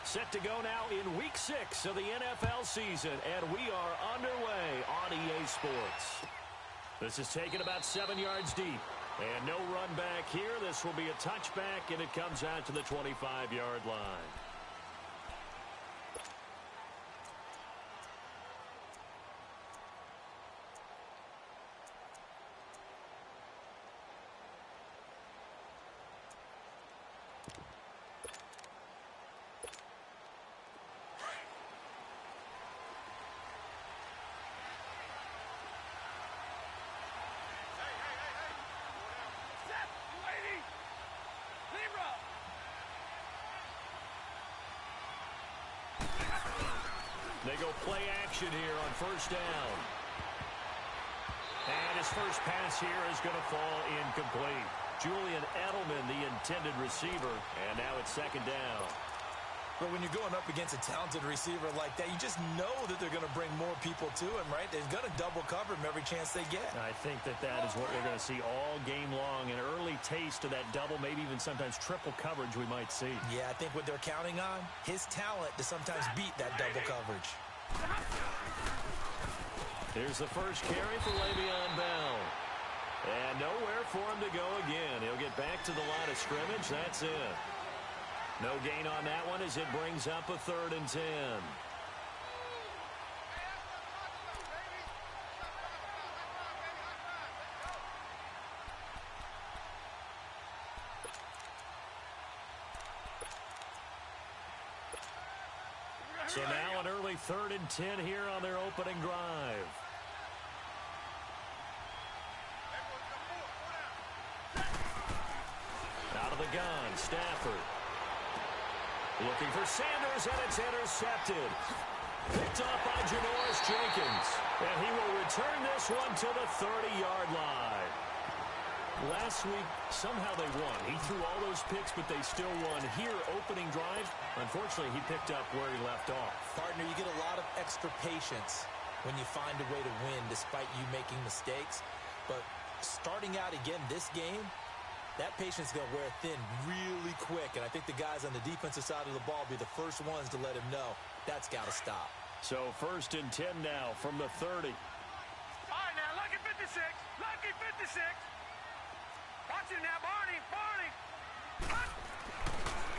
Set to go now in Week 6 of the NFL season, and we are underway on EA Sports. This is taken about 7 yards deep, and no run back here. This will be a touchback, and it comes out to the 25-yard line. They go play action here on first down. And his first pass here is going to fall incomplete. Julian Edelman, the intended receiver, and now it's second down. But when you're going up against a talented receiver like that, you just know that they're going to bring more people to him, right? They're going to double cover him every chance they get. I think that is what we're going to see all game long. An early taste of that double, maybe even sometimes triple coverage we might see. Yeah, I think what they're counting on, his talent to sometimes beat that double coverage. Here's the first carry for Le'Veon Bell. And nowhere for him to go again. He'll get back to the line of scrimmage. That's it. No gain on that one as it brings up a 3rd and 10. So now an early 3rd and 10 here on their opening drive. Out of the gun, Stafford. Looking for Sanders, and it's intercepted. Picked off by Janoris Jenkins. And he will return this one to the 30-yard line. Last week, somehow they won. He threw all those picks, but they still won. Here, opening drive, unfortunately, he picked up where he left off. Partner, you get a lot of extra patience when you find a way to win despite you making mistakes. But starting out again this game, that patience is going to wear thin really quick, and I think the guys on the defensive side of the ball will be the first ones to let him know that's got to stop. So 1st and 10 now from the 30. All right, now, lucky 56. Lucky 56. Watch it now, Barney. Barney.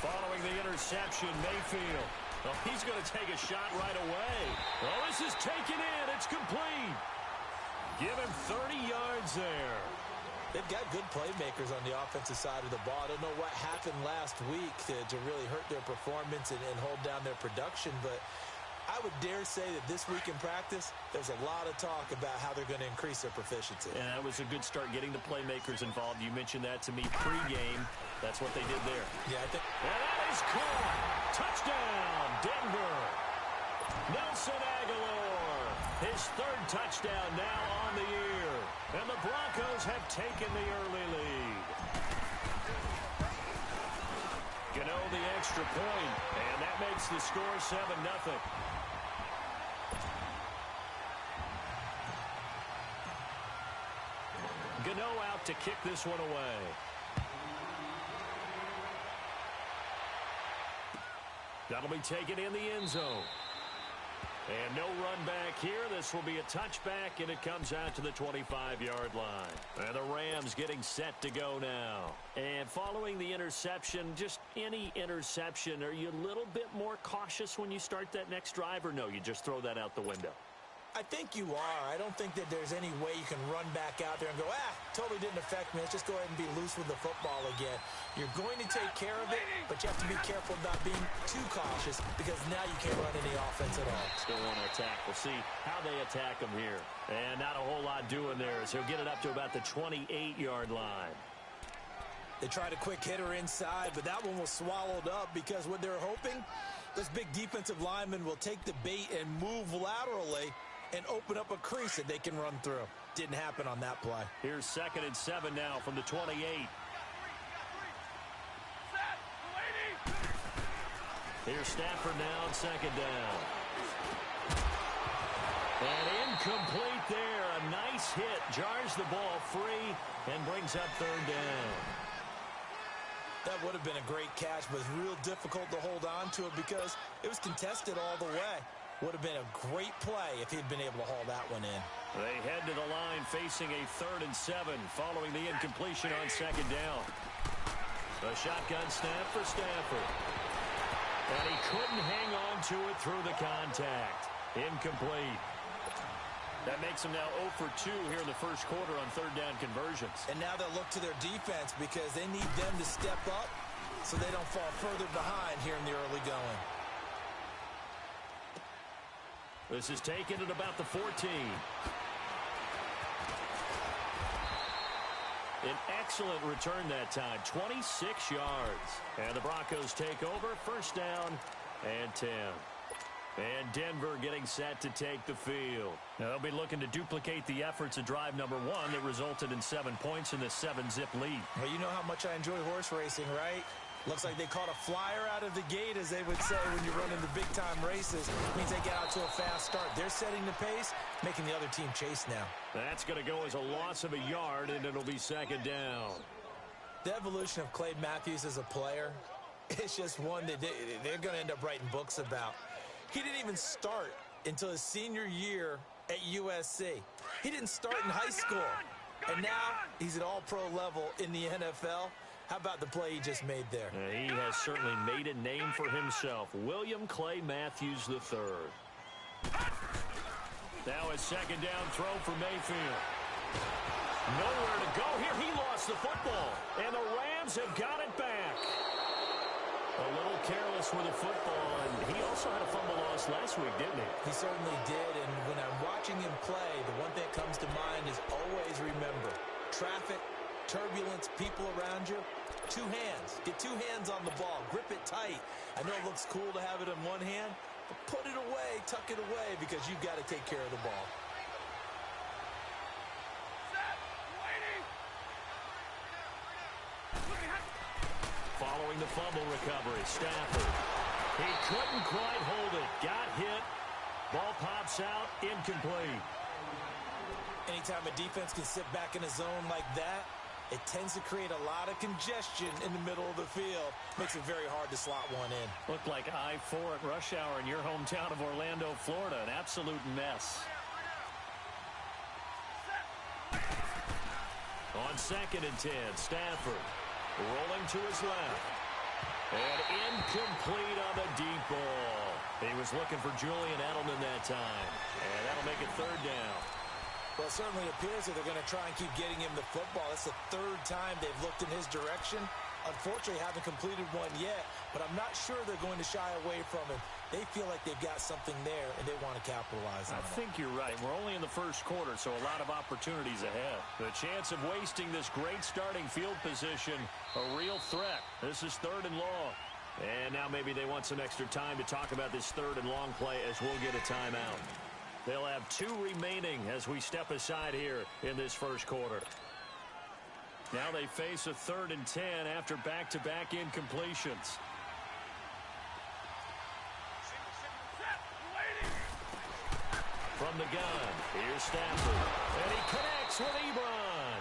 Following the interception, Mayfield. Oh, he's going to take a shot right away. Oh, this is taken in. It's complete. Give him 30 yards there. They've got good playmakers on the offensive side of the ball. I don't know what happened last week to really hurt their performance and hold down their production, but I would dare say that this week in practice, there's a lot of talk about how they're going to increase their proficiency. And that was a good start getting the playmakers involved. You mentioned that to me pregame. That's what they did there. Yeah, I think. And that is caught. Touchdown, Denver. Nelson Aguilar. His 3rd touchdown now on the year. And the Broncos have taken the early lead. Gano the extra point, and that makes the score 7-0. Gano out to kick this one away. That'll be taken in the end zone. And no run back here. This will be a touchback, and it comes out to the 25-yard line. And the Rams getting set to go now. And following the interception, just any interception, are you a little bit more cautious when you start that next drive, or no, you just throw that out the window? I think you are. I don't think that there's any way you can run back out there and go, totally didn't affect me. Let's just go ahead and be loose with the football again. You're going to take care of it, but you have to be careful not being too cautious because now you can't run any offense at all. Still want to attack. We'll see how they attack him here. And not a whole lot doing there as he'll get it up to about the 28-yard line. They tried a quick hitter inside, but that one was swallowed up because what they're hoping, this big defensive lineman will take the bait and move laterally and open up a crease that they can run through. Didn't happen on that play. Here's 2nd and 7 now from the 28. Here's Stafford now on 2nd down. And incomplete there. A nice hit. Jars the ball free and brings up 3rd down. That would have been a great catch, but it's real difficult to hold on to it because it was contested all the way. Would have been a great play if he'd been able to haul that one in. They head to the line facing a 3rd and 7 following the incompletion on 2nd down. A shotgun snap for Stafford. And he couldn't hang on to it through the contact. Incomplete. That makes them now 0 for 2 here in the first quarter on 3rd down conversions. And now they'll look to their defense because they need them to step up so they don't fall further behind here in the early going. This is taken at about the 14. An excellent return that time, 26 yards. And the Broncos take over, 1st down and 10. And Denver getting set to take the field. Now they'll be looking to duplicate the efforts of drive number 1 that resulted in 7 points in the 7-zip lead. Well, you know how much I enjoy horse racing, right? Looks like they caught a flyer out of the gate, as they would say when you're running the big-time races. It means they get out to a fast start. They're setting the pace, making the other team chase now. That's going to go as a loss of a yard, and it'll be 2nd down. The evolution of Clay Matthews as a player, it's just one that they're going to end up writing books about. He didn't even start until his senior year at USC. He didn't start in high school. And now he's at all-pro level in the NFL. How about the play he just made there? He has certainly made a name for himself. William Clay Matthews III. Now a 2nd down throw for Mayfield. Nowhere to go here. He lost the football. And the Rams have got it back. A little careless with the football, and he also had a fumble loss last week, didn't he? He certainly did, and when I'm watching him play, the one thing that comes to mind is always remember, traffic, turbulence, people around you, 2 hands. Get 2 hands on the ball. Grip it tight. I know it looks cool to have it in one hand, but put it away, tuck it away, because you've got to take care of the ball. Following the fumble recovery, Stafford. He couldn't quite hold it. Got hit. Ball pops out. Incomplete. Anytime a defense can sit back in a zone like that, it tends to create a lot of congestion in the middle of the field. Makes it very hard to slot one in. Looked like I-4 at rush hour in your hometown of Orlando, Florida. An absolute mess. On 2nd and 10, Stafford rolling to his left. And incomplete on the deep ball. He was looking for Julian Edelman that time. And that'll make it 3rd down. Well, it certainly appears that they're going to try and keep getting him the football. That's the 3rd time they've looked in his direction. Unfortunately, haven't completed one yet, but I'm not sure they're going to shy away from him. They feel like they've got something there, and they want to capitalize on it. I think you're right. We're only in the first quarter, so a lot of opportunities ahead. The chance of wasting this great starting field position, a real threat. This is 3rd and long. And now maybe they want some extra time to talk about this 3rd and long play as we'll get a timeout. They'll have 2 remaining as we step aside here in this first quarter. Now they face a 3rd and 10 after back-to-back incompletions. From the gun, here's Stafford. And he connects with Ebron.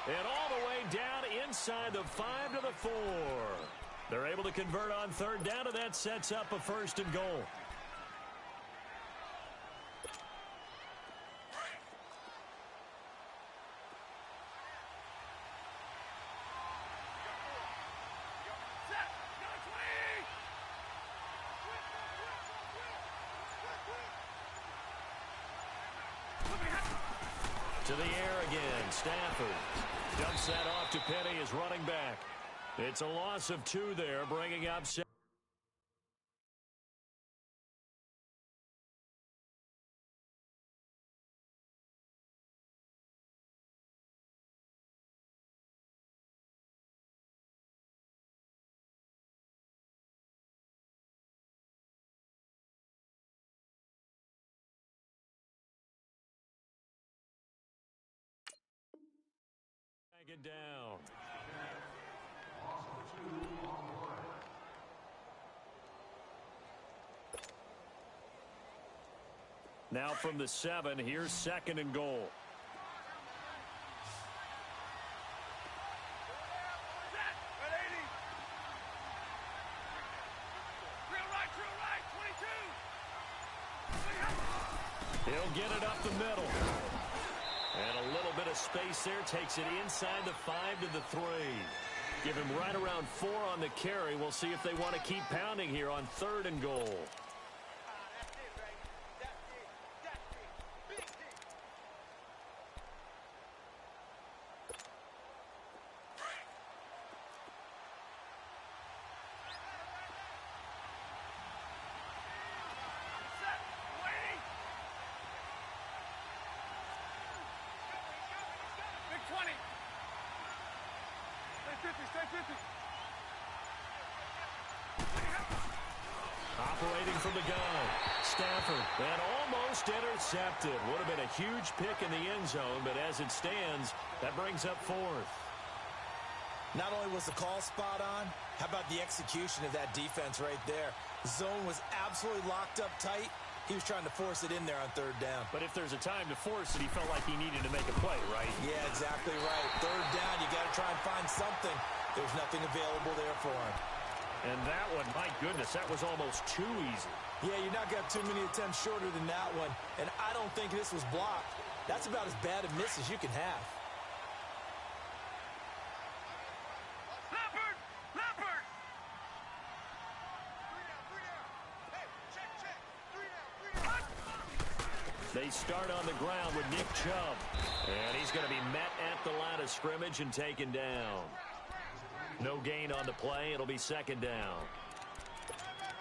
And all the way down inside the 5 to the 4. They're able to convert on 3rd down, and that sets up a 1st and goal. To the air again, Stafford dumps that off to Penny as running back. It's a loss of 2 there, bringing up 7. It down. Now from the 7, here's 2nd and goal. They'll get it up the middle. And a little bit of space there takes it inside the 5 to the 3. Give him right around 4 on the carry. We'll see if they want to keep pounding here on 3rd and goal. Operating from the gun, Stafford, and almost intercepted. Would have been a huge pick in the end zone, but as it stands, that brings up 4th. Not only was the call spot on, how about the execution of that defense right there? The zone was absolutely locked up tight. He was trying to force it in there on 3rd down. But if there's a time to force it, he felt like he needed to make a play, right? Yeah, exactly right. 3rd down, you got to try and find something. There's nothing available there for him. And that one, my goodness, that was almost too easy. Yeah, you're not going to have too many attempts shorter than that one. And I don't think this was blocked. That's about as bad a miss as you can have. Leopard! Leopard! 3 down. Hey, check. 3 down. They start on the ground with Nick Chubb. And he's going to be met at the line of scrimmage and taken down. No gain on the play. It'll be 2nd down.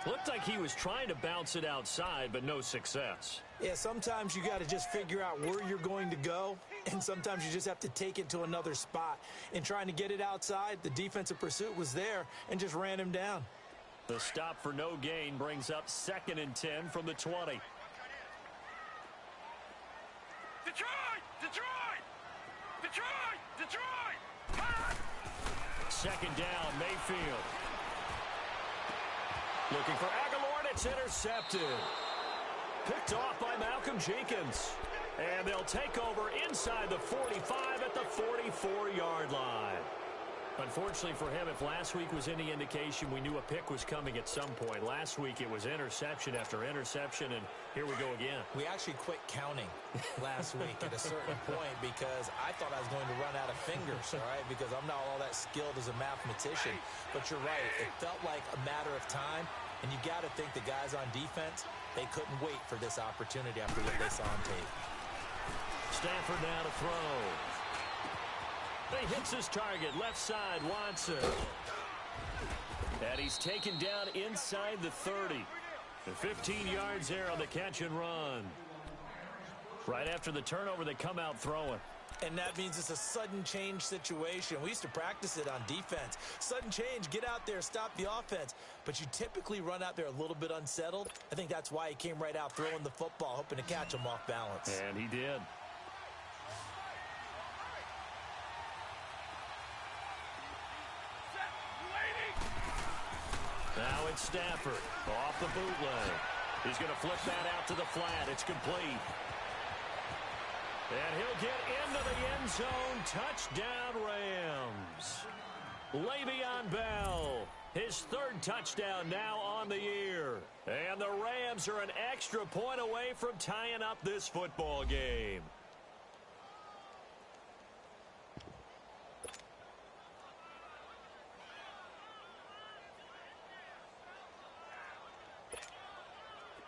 Looked like he was trying to bounce it outside, but no success. Yeah, sometimes you got to just figure out where you're going to go, and sometimes you just have to take it to another spot. And trying to get it outside, the defensive pursuit was there and just ran him down. The stop for no gain brings up 2nd and 10 from the 20. Detroit! Detroit! Detroit! Detroit! 2nd down, Mayfield. Looking for Aguilar, and it's intercepted. Picked off by Malcolm Jenkins. And they'll take over inside the 45 at the 44-yard line. Unfortunately for him, if last week was any indication, we knew a pick was coming at some point. Last week it was interception after interception, and here we go again. We actually quit counting last week at a certain point because I thought I was going to run out of fingers, all right, because I'm not all that skilled as a mathematician. But you're right. It felt like a matter of time, and you got to think the guys on defense, they couldn't wait for this opportunity after what they saw on tape. Stafford now to throw. He hits his target, left side, Watson. And he's taken down inside the 30. The 15 yards there on the catch and run. Right after the turnover, they come out throwing. And that means it's a sudden change situation. We used to practice it on defense. Sudden change, get out there, stop the offense. But you typically run out there a little bit unsettled. I think that's why he came right out throwing the football, hoping to catch him off balance. And he did. Now it's Stafford off the bootleg. He's going to flip that out to the flat. It's complete. And he'll get into the end zone. Touchdown, Rams. Le'Veon Bell, his 3rd touchdown now on the year. And the Rams are an extra point away from tying up this football game.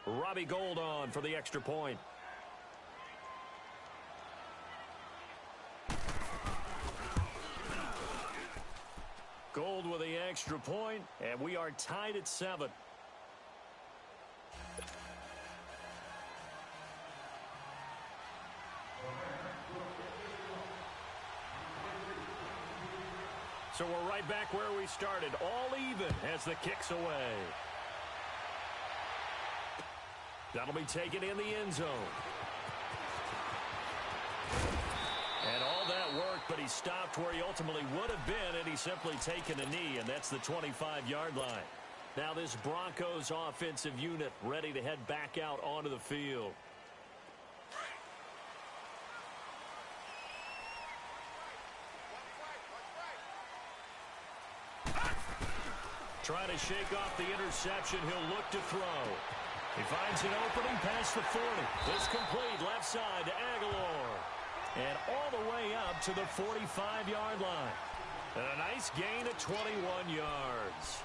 Robbie Gould on for the extra point. Gould with the extra point, and we are tied at 7. So we're right back where we started, all even as the kick's away. That'll be taken in the end zone. And all that worked, but he stopped where he ultimately would have been, and he's simply taken a knee, and that's the 25-yard line. Now this Broncos offensive unit ready to head back out onto the field. Trying to shake off the interception. He'll look to throw. He finds an opening past the 40. It's complete left side to Aguilar. And all the way up to the 45-yard line. And a nice gain of 21 yards.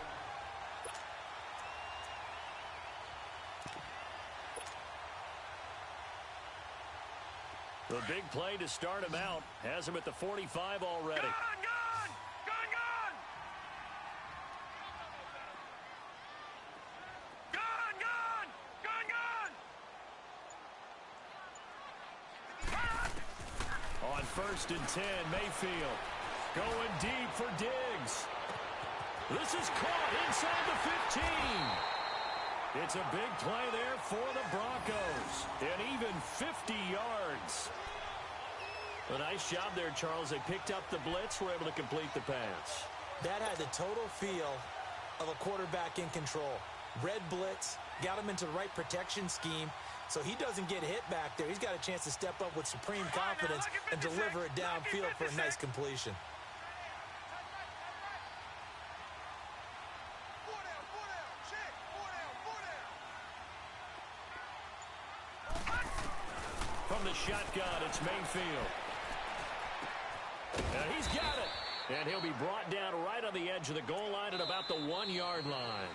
The big play to start him out has him at the 45 already. Gun, gun! Gun, gun! Gun, gun! Gun, gun! On 1st and 10, Mayfield going deep for Diggs. This is caught inside the 15. It's a big play there for the Broncos. And even 50 yards. A nice job there, Charles. They picked up the blitz, were able to complete the pass. That had the total feel of a quarterback in control. Red blitz, got him into the right protection scheme, so he doesn't get hit back there. He's got a chance to step up with supreme confidence and deliver it downfield for a nice completion. From the shotgun, it's Mayfield. And he's got it. And he'll be brought down right on the edge of the goal line at about the 1-yard line.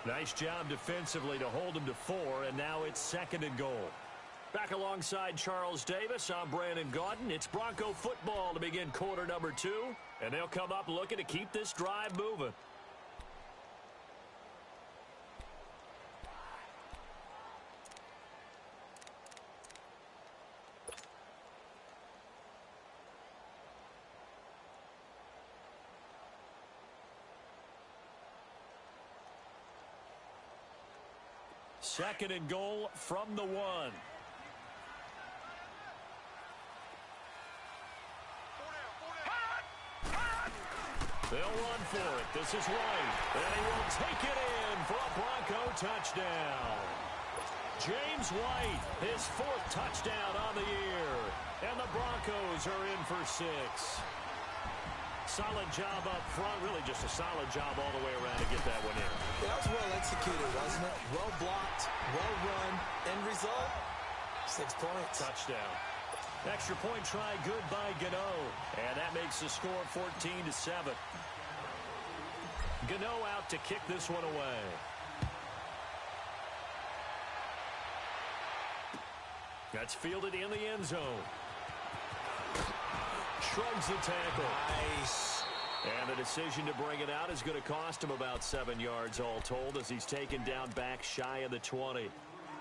Nice job defensively to hold him to 4, and now it's 2nd and goal. Back alongside Charles Davis, I'm Brandon Gaudin. It's Bronco football to begin quarter number 2, and they'll come up looking to keep this drive moving. Second and goal from the 1. They'll run for it. This is White. And he will take it in for a Bronco touchdown. James White, his 4th touchdown on the year. And the Broncos are in for 6. Solid job up front. Really just a solid job all the way around to get that one in. Yeah, that was well executed, wasn't it? Well blocked, well run. End result, 6 points. Touchdown. Extra point try good by Gano. And that makes the score 14-7. Gano out to kick this one away. That's fielded in the end zone. Shrugs the tackle. Nice. And the decision to bring it out is going to cost him about 7 yards all told as he's taken down back shy of the 20.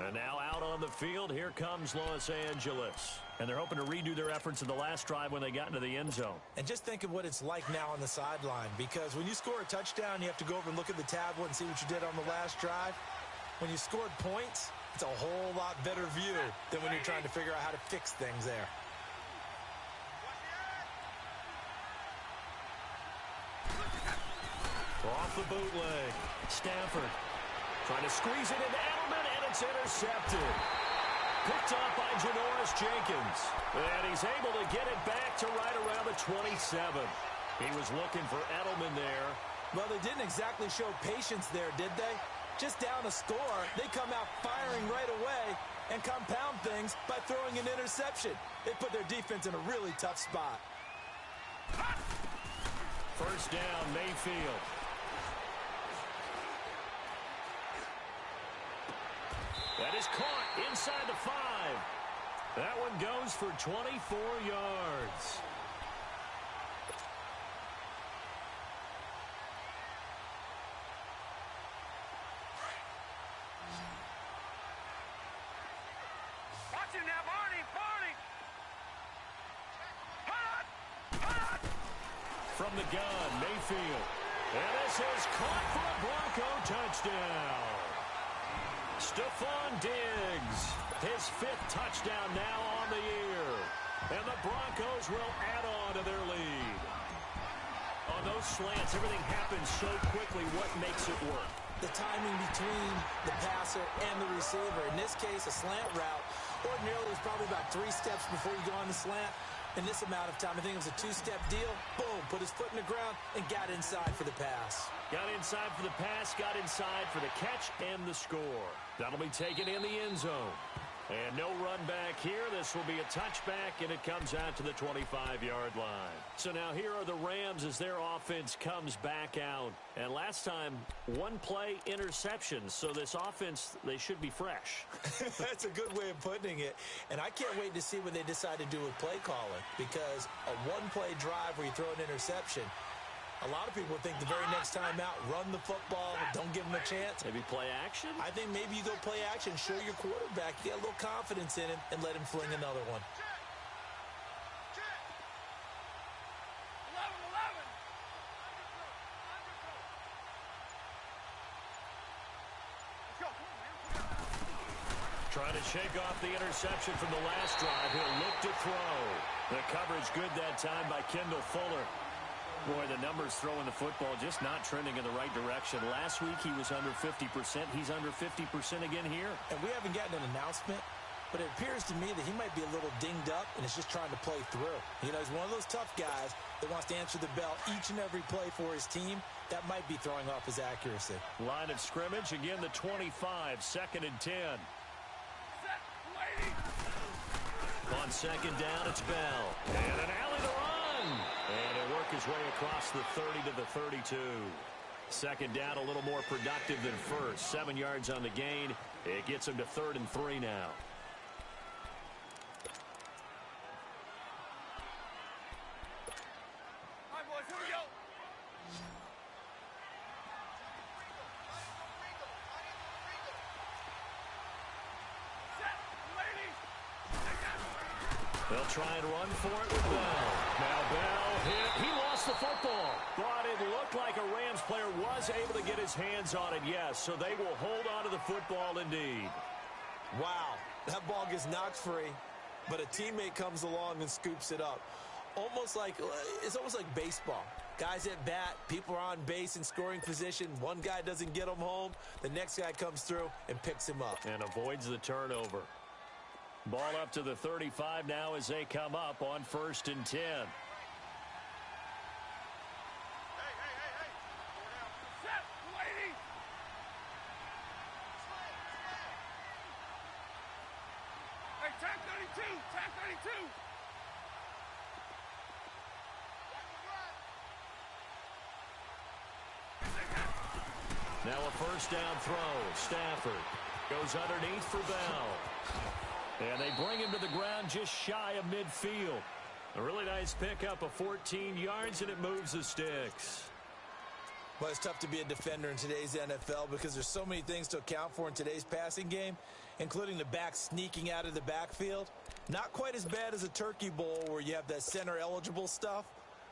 And now out on the field, here comes Los Angeles. And they're hoping to redo their efforts in the last drive when they got into the end zone. And just think of what it's like now on the sideline, because when you score a touchdown, you have to go over and look at the tablet and see what you did on the last drive. When you scored points, it's a whole lot better view than when you're trying to figure out how to fix things there. Off the bootleg. Stafford trying to squeeze it into Edelman, and it's intercepted. Picked up by Janoris Jenkins. And he's able to get it back to right around the 27. He was looking for Edelman there. Well, they didn't exactly show patience there, did they? Just down a score, they come out firing right away and compound things by throwing an interception. They put their defense in a really tough spot. First down, Mayfield. That is caught inside the 5. That one goes for 24 yards. Watch him now, Barney! Barney! From the gun, Mayfield. And this is caught for a Bronco touchdown. Stephon Diggs, his 5th touchdown now on the year. And the Broncos will add on to their lead. On those slants, everything happens so quickly. What makes it work? The timing between the passer and the receiver. In this case, a slant route. Ordinarily, it's probably about 3 steps before you go on the slant. In this amount of time, I think it was a 2-step deal. Boom, put his foot in the ground and got inside for the pass. Got inside for the pass, got inside for the catch and the score. That'll be taken in the end zone. And no run back here. This will be a touchback, and it comes out to the 25-yard line. So now here are the Rams as their offense comes back out. And last time, one play interception. So this offense, they should be fresh. That's a good way of putting it. And I can't wait to see what they decide to do with play calling, because a one-play drive where you throw an interception, a lot of people think the very next time out, run the football, don't give them a chance. Maybe play action? I think maybe you go play action, show your quarterback, you get a little confidence in him, and let him fling another one. 11-11. Trying to shake off the interception from the last drive. He'll look to throw. The coverage good that time by Kendall Fuller. Boy, the numbers throwing the football just not trending in the right direction. Last week he was under 50%. He's under 50% again here. And we haven't gotten an announcement, but it appears to me that he might be a little dinged up and is just trying to play through. You know, he's one of those tough guys that wants to answer the bell each and every play for his team. That might be throwing off his accuracy. Line of scrimmage, again the 25, 2nd and 10. On 2nd down, it's Bell. And an alley to run. And he'll work his way across the 30 to the 32. 2nd down, a little more productive than first. 7 yards on the gain. It gets him to 3rd and 3 now. All right, boys, here we go. Set, ladies. They'll try and run for it with Bell. Now Bell hit. He lost the football. But it looked like a Rams player was able to get his hands on it, yes. So they will hold on to the football indeed. Wow, that ball gets knocked free, but a teammate comes along and scoops it up. It's almost like baseball. Guys at bat, people are on base in scoring position. One guy doesn't get him home. The next guy comes through and picks him up. And avoids the turnover. Ball up to the 35 now as they come up on 1st and 10. Hey. Set, ladies. Hey, tag 32. Tag 32. Now a 1st down throw. Stafford goes underneath for Bell. And they bring him to the ground just shy of midfield. A really nice pickup of 14 yards, and it moves the sticks. Well, it's tough to be a defender in today's NFL because there's so many things to account for in today's passing game, including the back sneaking out of the backfield. Not quite as bad as a turkey bowl where you have that center-eligible stuff,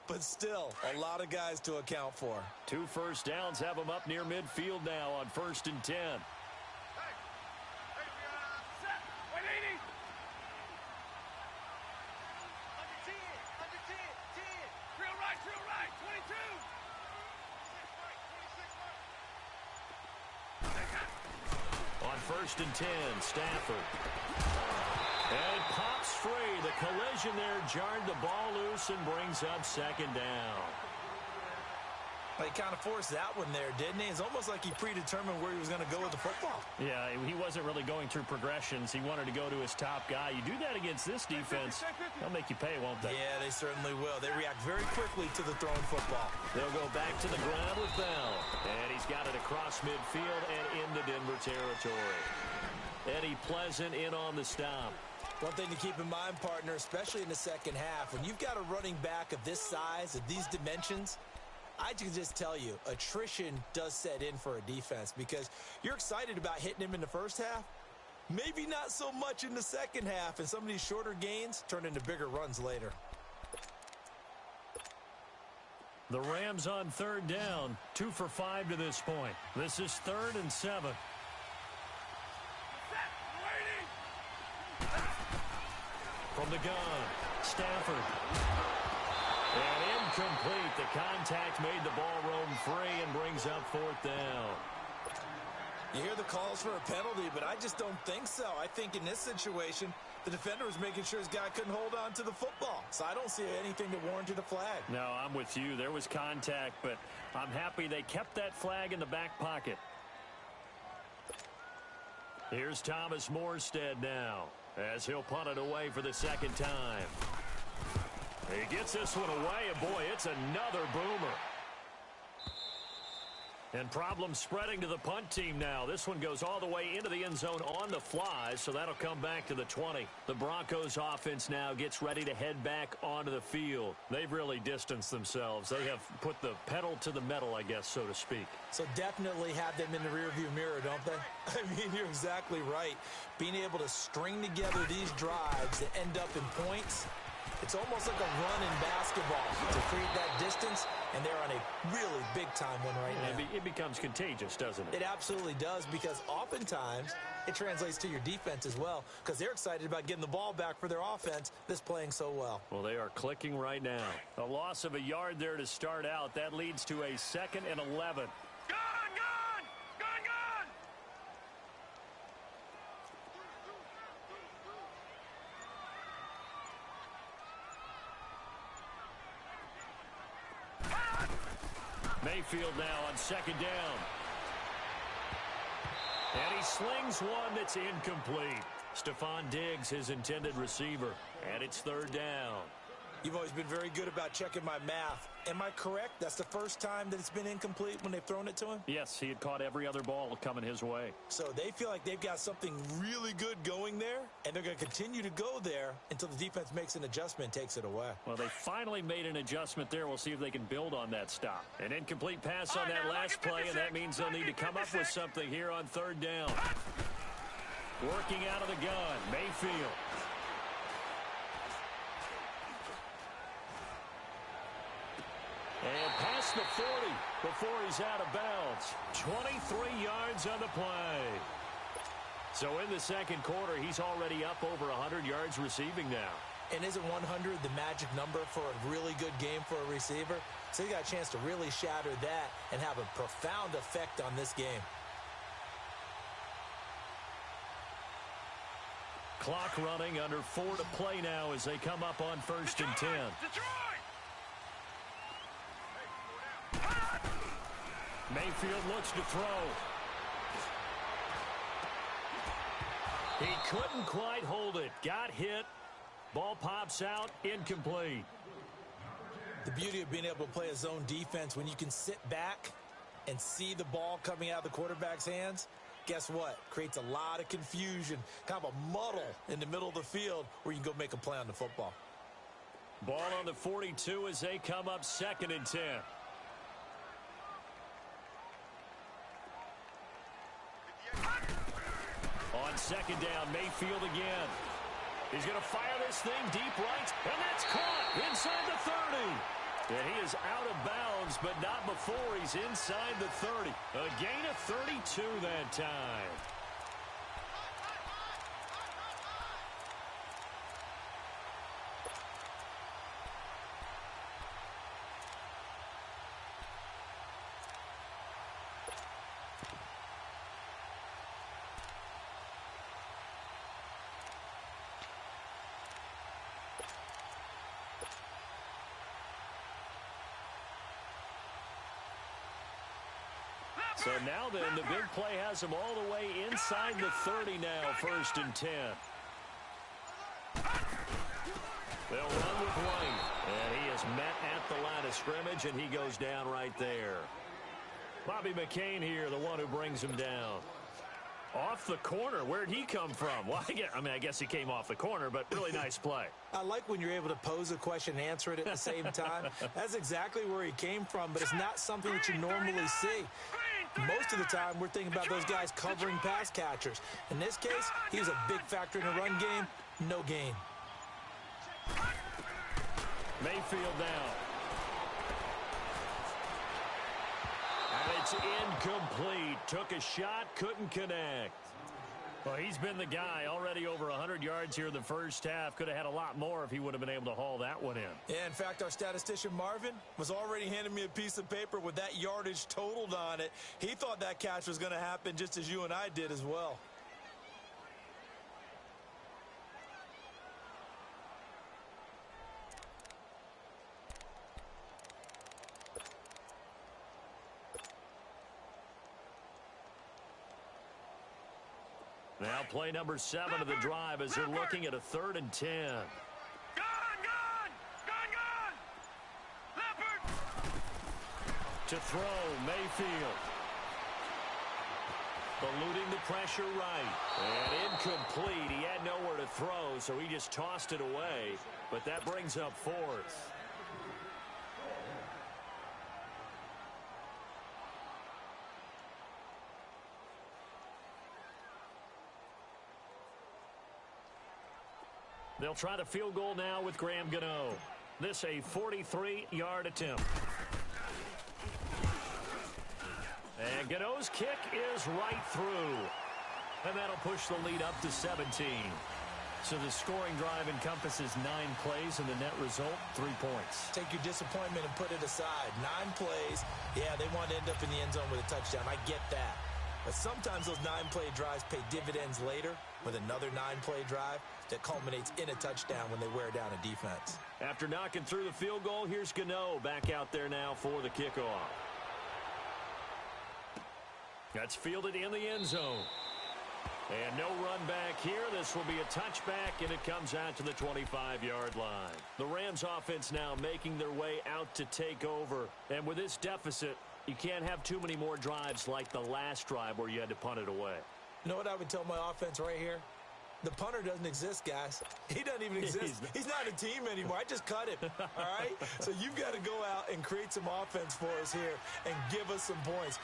but still a lot of guys to account for. 2 first downs have them up near midfield now on 1st and 10. On 1st and 10, Stafford. And it pops free. The collision there jarred the ball loose and brings up 2nd down. He kind of forced that one there, didn't he? It's almost like he predetermined where he was going to go with the football. Yeah, he wasn't really going through progressions. He wanted to go to his top guy. You do that against this defense, they'll make you pay, won't they? Yeah, they certainly will. They react very quickly to the thrown football. They'll go back to the ground with Bell. And he's got it across midfield and into Denver territory. Eddie Pleasant in on the stop. One thing to keep in mind, partner, especially in the second half, when you've got a running back of this size, of these dimensions, I can just tell you, attrition does set in for a defense because you're excited about hitting him in the first half. Maybe not so much in the second half, and some of these shorter gains turn into bigger runs later. The Rams on 3rd down, 2 for 5 to this point. This is 3rd and 7. From the gun, Stafford. And incomplete. The contact made the ball roam free and brings up 4th down. You hear the calls for a penalty, but I just don't think so. I think in this situation, the defender was making sure his guy couldn't hold on to the football. So I don't see anything that warranted a flag. No, I'm with you. There was contact, but I'm happy they kept that flag in the back pocket. Here's Thomas Morstead now as he'll punt it away for the second time. He gets this one away, and boy, it's another boomer. And problems spreading to the punt team now. This one goes all the way into the end zone on the fly, so that'll come back to the 20. The Broncos offense now gets ready to head back onto the field. They've really distanced themselves. They have put the pedal to the metal, I guess, so to speak. So definitely have them in the rearview mirror, don't they? I mean, you're exactly right. Being able to string together these drives that end up in points, it's almost like a run in basketball to create that distance, and they're on a really big-time one right now. It becomes contagious, doesn't it? It absolutely does, because oftentimes it translates to your defense as well, because they're excited about getting the ball back for their offense that's playing so well. Well, they are clicking right now. A loss of a yard there to start out. That leads to a 2nd and 11. Mayfield now on 2nd down. And he slings one that's incomplete. Stephon Diggs, his intended receiver. And it's 3rd down. You've always been very good about checking my math. Am I correct? That's the first time that it's been incomplete when they've thrown it to him? Yes, he had caught every other ball coming his way. So they feel like they've got something really good going there, and they're going to continue to go there until the defense makes an adjustment and takes it away. Well, they finally made an adjustment there. We'll see if they can build on that stop. An incomplete pass on that last play, and that means they'll need to come up with something here on 3rd down. Working out of the gun, Mayfield. And past the 40 before he's out of bounds. 23 yards on the play. So in the second quarter, he's already up over 100 yards receiving now. And isn't 100 the magic number for a really good game for a receiver? So he got a chance to really shatter that and have a profound effect on this game. Clock running, under 4 to play now as they come up on 1st and 10. Mayfield looks to throw. He couldn't quite hold it. Got hit. Ball pops out. Incomplete. The beauty of being able to play a zone defense when you can sit back and see the ball coming out of the quarterback's hands, guess what? Creates a lot of confusion, kind of a muddle in the middle of the field where you can go make a play on the football. Ball on the 42 as they come up 2nd and 10. On 2nd down, Mayfield again. He's going to fire this thing deep right, and that's caught inside the 30. And he is out of bounds, but not before he's inside the 30. A gain of 32 that time. So now then, the big play has him all the way inside the 30 now, 1st and 10. They'll run with White, and he is met at the line of scrimmage, and he goes down right there. Bobby McCain here, the one who brings him down. Off the corner. Where'd he come from? Well, I guess he came off the corner, but really nice play. I like when you're able to pose a question and answer it at the same time. That's exactly where he came from, but it's not something that you normally see. Most of the time, we're thinking about those guys covering pass catchers. In this case, he was a big factor in the run game. No gain. Mayfield now. And it's incomplete. Took a shot, couldn't connect. Well, he's been the guy already over 100 yards here in the first half. Could have had a lot more if he would have been able to haul that one in. Yeah, in fact, our statistician Marvin was already handing me a piece of paper with that yardage totaled on it. He thought that catch was going to happen just as you and I did as well. Now play number 7 of the drive as they're looking at a 3rd and 10. Gone! Leopard! To throw, Mayfield. Eluding the pressure right. And incomplete. He had nowhere to throw, so he just tossed it away. But that brings up 4th. They'll try the field goal now with Graham Gano. This a 43-yard attempt. And Gano's kick is right through. And that'll push the lead up to 17. So the scoring drive encompasses 9 plays, and the net result, 3 points. Take your disappointment and put it aside. 9 plays. Yeah, they want to end up in the end zone with a touchdown. I get that. But sometimes those 9-play drives pay dividends later with another 9-play drive that culminates in a touchdown when they wear down a defense. After knocking through the field goal, here's Gano back out there now for the kickoff. That's fielded in the end zone. And no run back here. This will be a touchback, and it comes out to the 25-yard line. The Rams offense now making their way out to take over. And with this deficit, you can't have too many more drives like the last drive where you had to punt it away. You know what I would tell my offense right here? The punter doesn't exist, guys. He doesn't even exist. He's not a team anymore. I just cut him, all right? So you've got to go out and create some offense for us here and give us some points.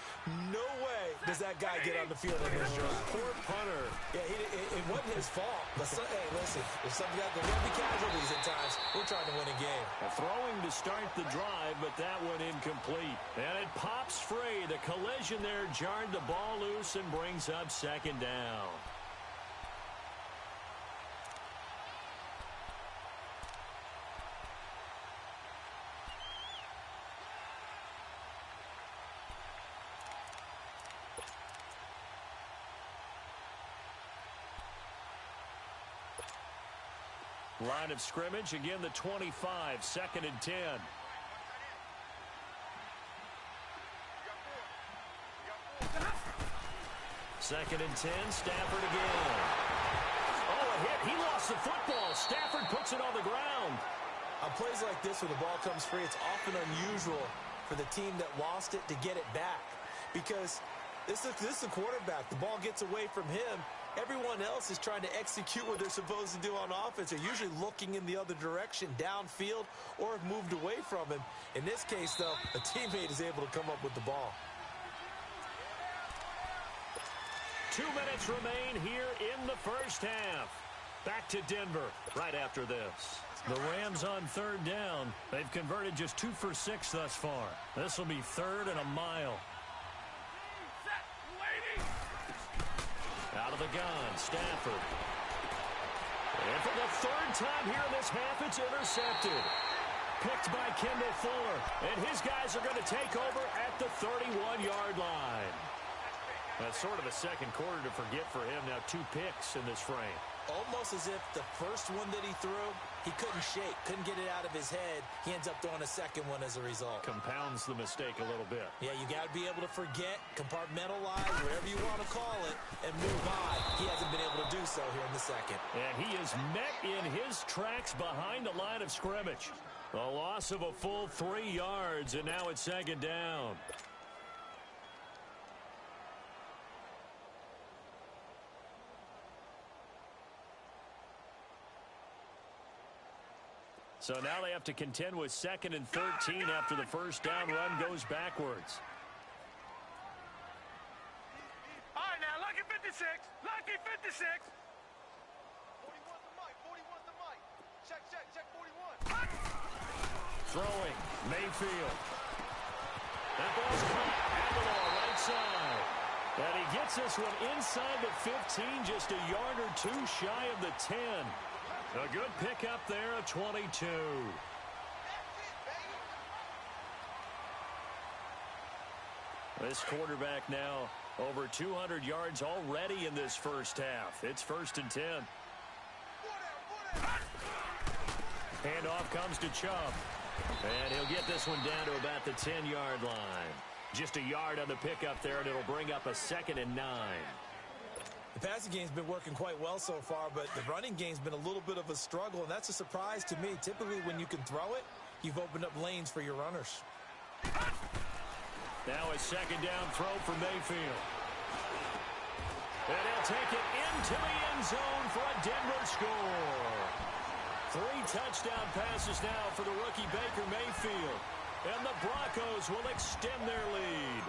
No way does that guy get on the field on this drive. Poor punter. Yeah, it wasn't his fault. But hey, listen, if something got to be casualties at times, we're trying to win a game. Throwing to start the drive, but that one incomplete. And it pops free. The collision there jarred the ball loose and brings up 2nd down. Line of scrimmage, again the 25, 2nd and 10. 2nd and 10, Stafford again. Oh, a hit. He lost the football. Stafford puts it on the ground. On plays like this where the ball comes free, it's often unusual for the team that lost it to get it back. Because this is the quarterback. The ball gets away from him. Everyone else is trying to execute what they're supposed to do on offense. They're usually looking in the other direction, downfield, or have moved away from him. In this case, though, a teammate is able to come up with the ball. 2 minutes remain here in the first half. Back to Denver right after this. The Rams on 3rd down. They've converted just 2 for 6 thus far. This will be 3rd and a mile. Out of the gun, Stafford. And for the 3rd time here in this half, it's intercepted. Picked by Kendall Fuller. And his guys are going to take over at the 31-yard line. That's sort of a second quarter to forget for him. Now 2 picks in this frame. Almost as if the first one that he threw, he couldn't shake, couldn't get it out of his head. He ends up throwing a second one as a result. Compounds the mistake a little bit. Yeah, you got to be able to forget, compartmentalize, whatever you want to call it, and move on. He hasn't been able to do so here in the second. And he is met in his tracks behind the line of scrimmage. A loss of a full 3 yards, and now it's 2nd down. So now they have to contend with 2nd and 13 after the first down run goes backwards. All right, now, lucky 56. Lucky 56. 41's the mic. 41's the mic. Check 41. Throwing, Mayfield. That ball's caught at the right side. And he gets this one inside the 15, just a yard or 2 shy of the 10. A good pickup there, a 22. This quarterback now over 200 yards already in this first half. It's 1st and 10. Handoff comes to Chubb. And he'll get this one down to about the 10-yard line. Just a yard on the pickup there, and it'll bring up a 2nd and 9. The passing game's been working quite well so far, but the running game's been a little bit of a struggle, and that's a surprise to me. Typically, when you can throw it, you've opened up lanes for your runners. Now a second down throw for Mayfield. And he'll take it into the end zone for a Denver score. 3 touchdown passes now for the rookie Baker Mayfield. And the Broncos will extend their lead.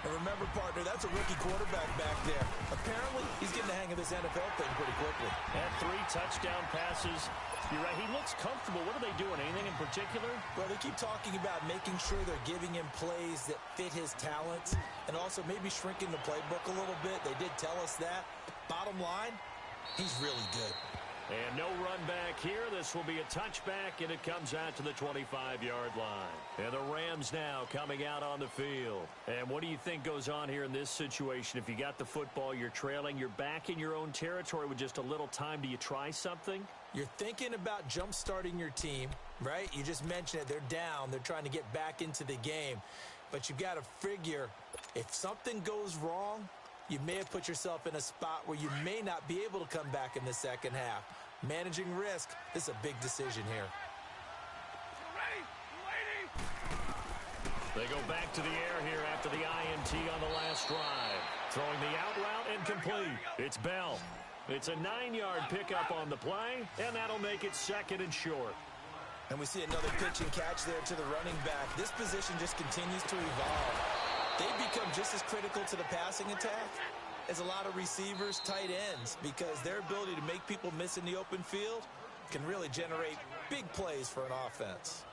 And remember, partner, that's a rookie quarterback back there. Apparently, he's getting the hang of this NFL thing pretty quickly. And 3 touchdown passes. You're right, he looks comfortable. What are they doing? Anything in particular? Well, they keep talking about making sure they're giving him plays that fit his talents and also maybe shrinking the playbook a little bit. They did tell us that. Bottom line, he's really good. And no run back here. This will be a touchback, and it comes out to the 25-yard line. And the Rams now coming out on the field. And what do you think goes on here in this situation? If you got the football, you're trailing, you're back in your own territory with just a little time. Do you try something? You're thinking about jump-starting your team, right? You just mentioned it. They're down. They're trying to get back into the game. But you've got to figure if something goes wrong, you may have put yourself in a spot where you may not be able to come back in the second half. Managing risk, this is a big decision here. They go back to the air here after the INT on the last drive. Throwing the out route and complete. It's Bell. It's a 9-yard pickup on the play, and that'll make it second and short. And we see another pitch and catch there to the running back. This position just continues to evolve. They become just as critical to the passing attack as a lot of receivers, tight ends, because their ability to make people miss in the open field can really generate big plays for an offense.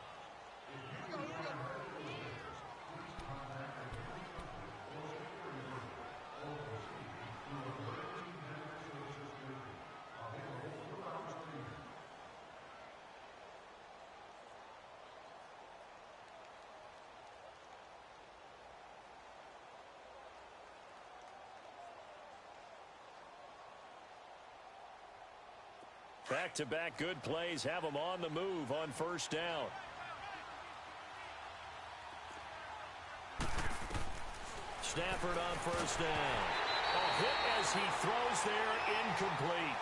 Back-to-back good plays have them on the move on first down. Stafford on first down. A hit as he throws there, incomplete.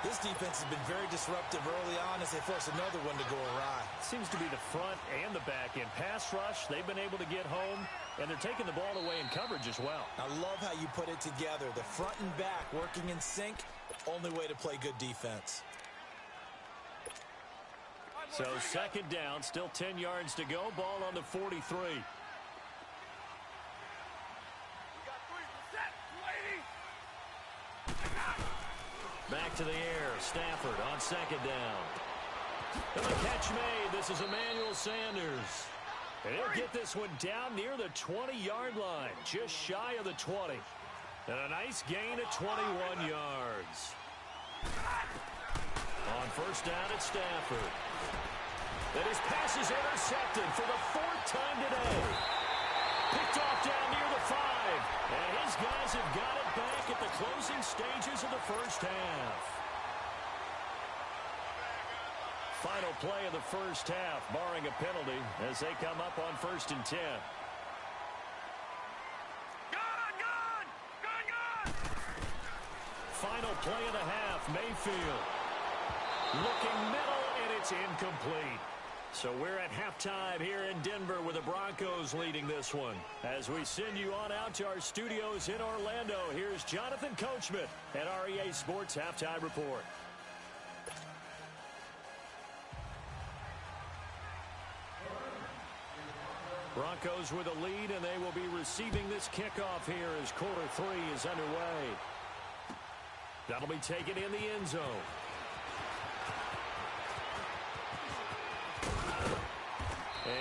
This defense has been very disruptive early on as they force another one to go awry. Seems to be the front and the back end. Pass rush, they've been able to get home, and they're taking the ball away in coverage as well. I love how you put it together. The front and back working in sync, only way to play good defense. So second down, still 10 yards to go. Ball on the 43. Back to the air. Stafford on second down. And the catch made. This is Emmanuel Sanders. And he'll get this one down near the 20-yard line, just shy of the 20. And a nice gain at 21 yards. On first down, it's Stafford. And his pass is intercepted for the 4th time today. Picked off down near the 5. And his guys have got it back at the closing stages of the first half. Final play of the first half, barring a penalty, as they come up on 1st and 10. Final play of the half, Mayfield. Looking middle, and it's incomplete. So we're at halftime here in Denver with the Broncos leading this one. As we send you on out to our studios in Orlando, here's Jonathan Coachman at REA Sports Halftime Report. Broncos with a lead, and they will be receiving this kickoff here as quarter 3 is underway. That'll be taken in the end zone.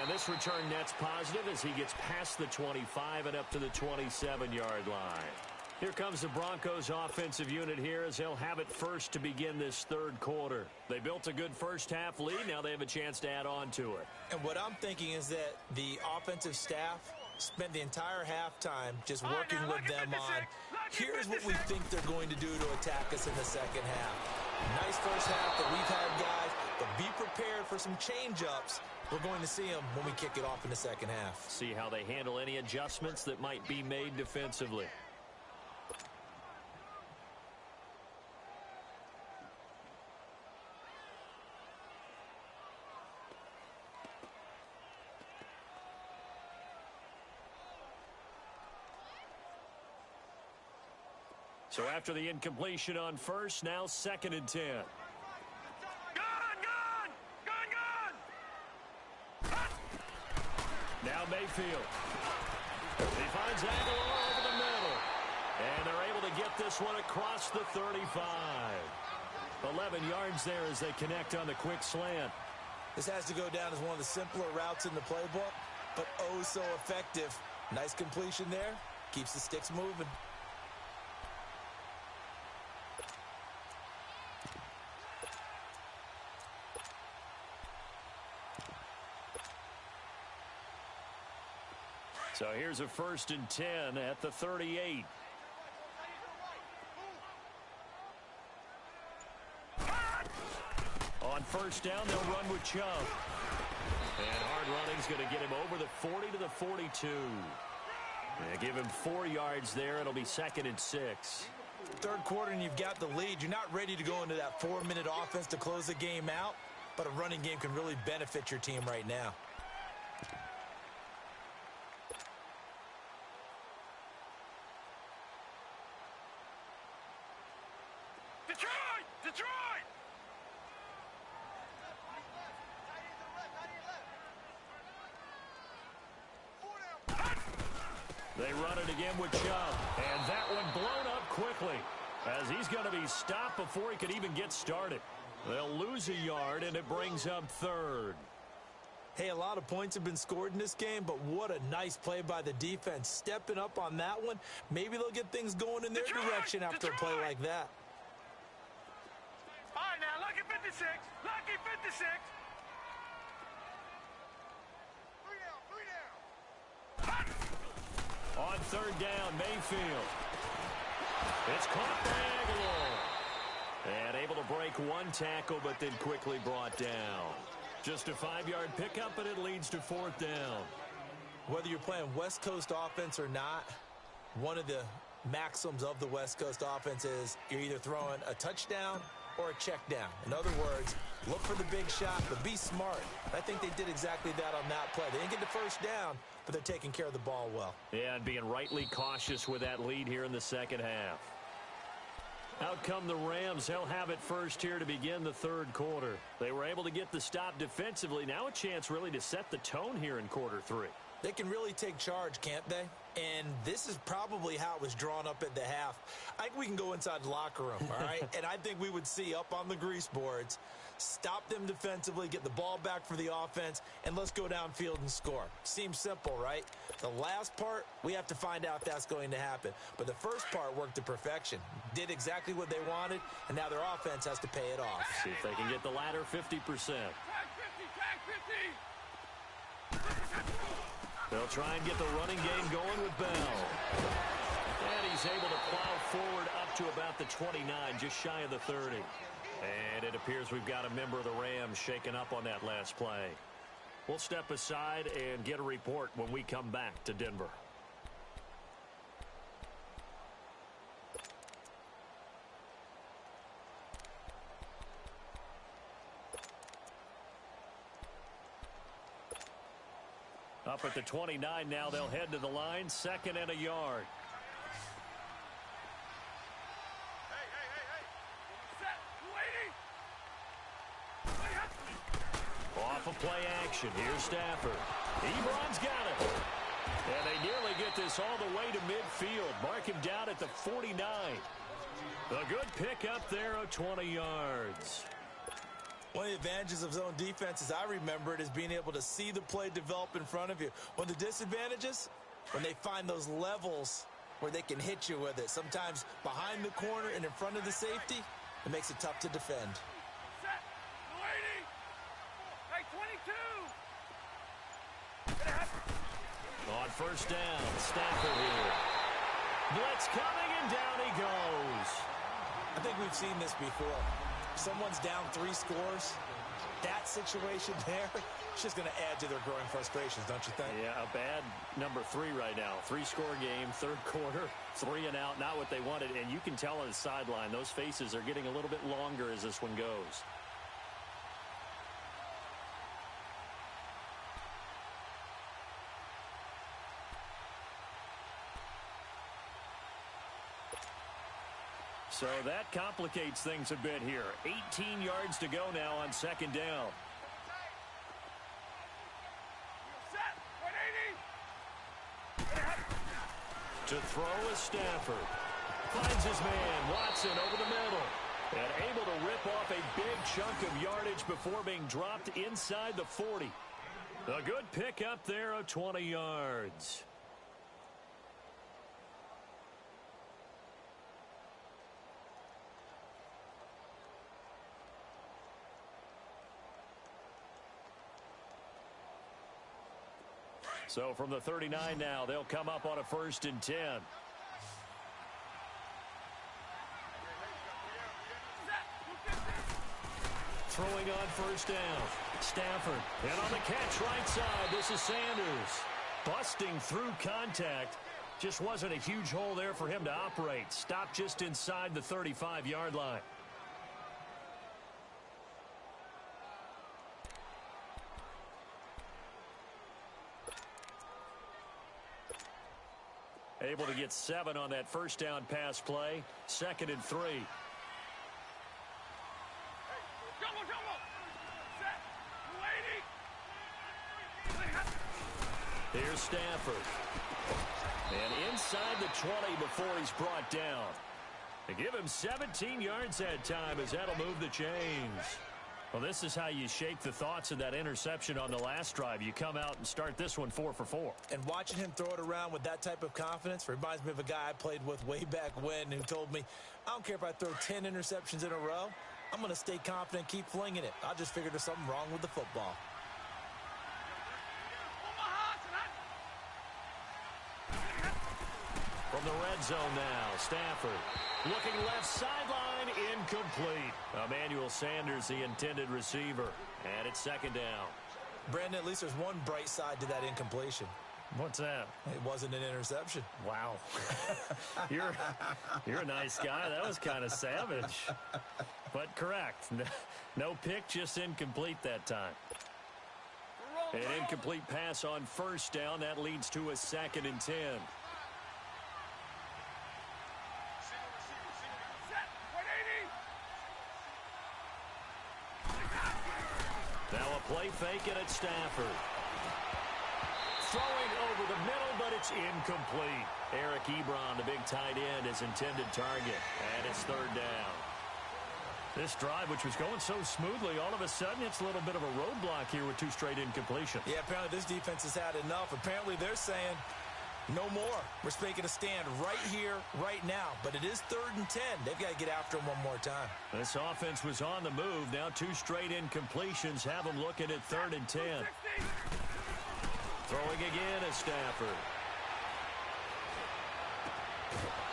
And this return net's positive as he gets past the 25 and up to the 27-yard line. Here comes the Broncos offensive unit here as they'll have it first to begin this third quarter. They built a good first half lead. Now they have a chance to add on to it. And what I'm thinking is that the offensive staff spent the entire halftime just working with them on, here's what we think they're going to do to attack us in the second half. Nice first half that we've had, guys, but be prepared for some change-ups. We're going to see them when we kick it off in the second half. See how they handle any adjustments that might be made defensively. So after the incompletion on first, now 2nd and 10. Now Mayfield. He finds Aguilar over the middle. And they're able to get this one across the 35. 11 yards there as they connect on the quick slant. This has to go down as one of the simpler routes in the playbook, but oh so effective. Nice completion there. Keeps the sticks moving. So here's a 1st and 10 at the 38. On first down, they'll run with Chubb. And hard running's going to get him over the 40 to the 42. And give him 4 yards there. It'll be 2nd and 6. Third quarter and you've got the lead. You're not ready to go into that 4-minute offense to close the game out, but a running game can really benefit your team right now. Detroit! They run it again with Chubb. And that one blown up quickly as he's going to be stopped before he could even get started. They'll lose a yard, and it brings up 3rd. Hey, a lot of points have been scored in this game, but what a nice play by the defense. Stepping up on that one, maybe they'll get things going in their direction after a play like that. All right, now, lucky 56. Lucky 56. 3 down. On 3rd down, Mayfield. It's caught by Aguilar. And able to break one tackle, but then quickly brought down. Just a 5-yard pickup, and it leads to 4th down. Whether you're playing West Coast offense or not, one of the maxims of the West Coast offense is you're either throwing a touchdown or a check down. In other words, look for the big shot, but be smart. I think they did exactly that on that play. They didn't get the first down, but they're taking care of the ball well. Yeah, and being rightly cautious with that lead here in the second half. Out come the Rams. They'll have it first here to begin the 3rd quarter. They were able to get the stop defensively. Now a chance really to set the tone here in quarter 3. They can really take charge, can't they? And this is probably how it was drawn up at the half. I think we can go inside the locker room, all right? And I think we would see up on the grease boards, stop them defensively, get the ball back for the offense, and let's go downfield and score. Seems simple, right? The last part, we have to find out if that's going to happen. But the first part worked to perfection. Did exactly what they wanted, and now their offense has to pay it off. See if they can get the latter 50%. Tag 50, tag 50. They'll try and get the running game going with Bell. And he's able to plow forward up to about the 29, just shy of the 30. And it appears we've got a member of the Rams shaken up on that last play. We'll step aside and get a report when we come back to Denver. Up at the 29 now, they'll head to the line, 2nd and a yard. Off of play action, here's Stafford. Ebron's got it. And they nearly get this all the way to midfield. Mark him down at the 49. A good pick up there of 20 yards. One of the advantages of zone defense, as I remember it, is being able to see the play develop in front of you. One of the disadvantages, when they find those levels where they can hit you with it. Sometimes behind the corner and in front of the safety, it makes it tough to defend. Set. 80. Hey, 22. On first down, Stafford here. Blitz coming, and down he goes. I think we've seen this before. Someone's down 3 scores. That situation there, it's just going to add to their growing frustrations, don't you think? Yeah, a bad number 3 right now. 3-score game, 3rd quarter, 3 and out, not what they wanted. And you can tell on the sideline, those faces are getting a little bit longer as this one goes. So that complicates things a bit here. 18 yards to go now on second down. Set. 180. To throw is Stafford. Finds his man, Watson, over the middle. And able to rip off a big chunk of yardage before being dropped inside the 40. A good pickup there of 20 yards. So from the 39 now, they'll come up on a 1st and 10. Throwing on 1st down. Stafford. And on the catch right side, this is Sanders. Busting through contact. Just wasn't a huge hole there for him to operate. Stopped just inside the 35-yard line. Able to get 7 on that 1st down pass play. 2nd and 3. Here's Stafford. And inside the 20 before he's brought down. They give him 17 yards that time as that'll move the chains. Well, this is how you shake the thoughts of that interception on the last drive. You come out and start this one 4 for 4. And watching him throw it around with that type of confidence reminds me of a guy I played with way back when who told me, I don't care if I throw 10 interceptions in a row. I'm going to stay confident, keep flinging it. I just figured there's something wrong with the football. From the red zone now, Stafford looking left sideline, incomplete. Emmanuel Sanders, the intended receiver, and it's 2nd down. Brandon, at least there's one bright side to that incompletion. What's that? It wasn't an interception. Wow. You're a nice guy. That was kind of savage. But correct. No pick, just incomplete that time. An incomplete pass on 1st down. That leads to a 2nd and 10. Now a play fake and it's Stafford. Throwing over the middle, but it's incomplete. Eric Ebron, the big tight end, is intended target. And it's 3rd down. This drive, which was going so smoothly, all of a sudden it's a little bit of a roadblock here with 2 straight incompletions. Yeah, apparently this defense has had enough. Apparently they're saying, no more. We're making a stand right here, right now. But it is 3rd and 10. They've got to get after him one more time. This offense was on the move. Now 2 straight incompletions have them looking at 3rd and 10. Throwing again is Stafford.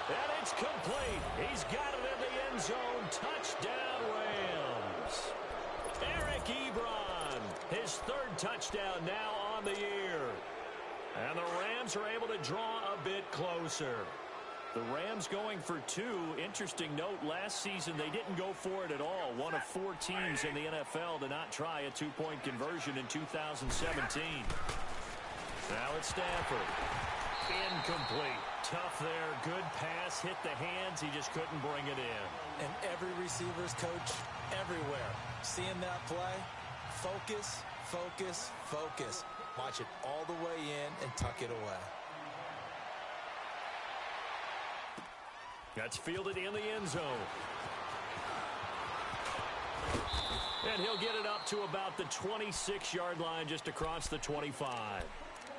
And it's complete. He's got it in the end zone. Touchdown, Rams. Eric Ebron, his 3rd touchdown now on the year. And the Rams are able to draw a bit closer. The Rams going for 2. Interesting note, last season they didn't go for it at all. One of 4 teams in the NFL to not try a 2-point conversion in 2017. Now it's Stafford. Incomplete. Tough there. Good pass. Hit the hands. He just couldn't bring it in. And every receiver's coach everywhere. Seeing that play, focus, focus, focus. Watch it all the way in and tuck it away. That's fielded in the end zone. And he'll get it up to about the 26-yard line, just across the 25.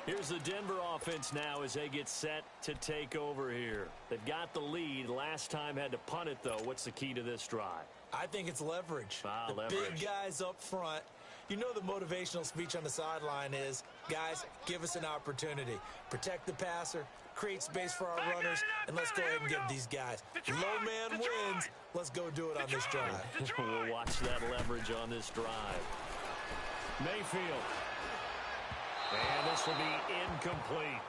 Here's the Denver offense now as they get set to take over here. They've got the lead. Last time had to punt it, though. What's the key to this drive? I think it's leverage. The leverage. Big guys up front. You know the motivational speech on the sideline is, guys, give us an opportunity. Protect the passer, create space for our runners, and let's go ahead and give these guys. Low man wins. Let's go do it on this drive. We'll watch that leverage on this drive. Mayfield. And this will be incomplete.